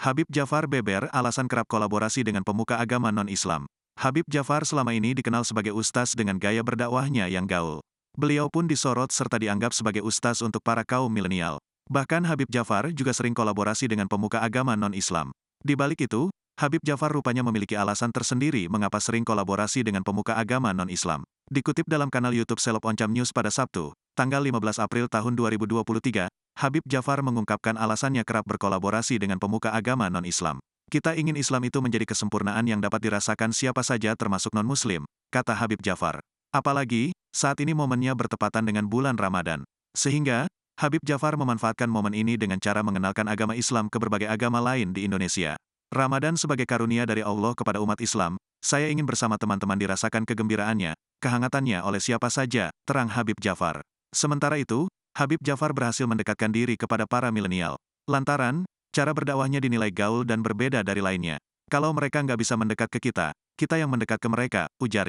Habib Djafar beber alasan kerap kolaborasi dengan pemuka agama non-Islam. Habib Djafar selama ini dikenal sebagai ustaz dengan gaya berdakwahnya yang gaul. Beliau pun disorot serta dianggap sebagai ustaz untuk para kaum milenial. Bahkan Habib Djafar juga sering kolaborasi dengan pemuka agama non-Islam. Di balik itu, Habib Djafar rupanya memiliki alasan tersendiri mengapa sering kolaborasi dengan pemuka agama non-Islam. Dikutip dalam kanal YouTube Selop Oncam News pada Sabtu, tanggal 15 April tahun 2023, Habib Djafar mengungkapkan alasannya kerap berkolaborasi dengan pemuka agama non-Islam. Kita ingin Islam itu menjadi kesempurnaan yang dapat dirasakan siapa saja termasuk non-Muslim, kata Habib Djafar. Apalagi, saat ini momennya bertepatan dengan bulan Ramadan. Sehingga, Habib Djafar memanfaatkan momen ini dengan cara mengenalkan agama Islam ke berbagai agama lain di Indonesia. Ramadan sebagai karunia dari Allah kepada umat Islam, saya ingin bersama teman-teman dirasakan kegembiraannya, kehangatannya oleh siapa saja, terang Habib Djafar. Sementara itu, Habib Djafar berhasil mendekatkan diri kepada para milenial. Lantaran, cara berdakwahnya dinilai gaul dan berbeda dari lainnya. Kalau mereka nggak bisa mendekat ke kita yang mendekat ke mereka, ujarnya.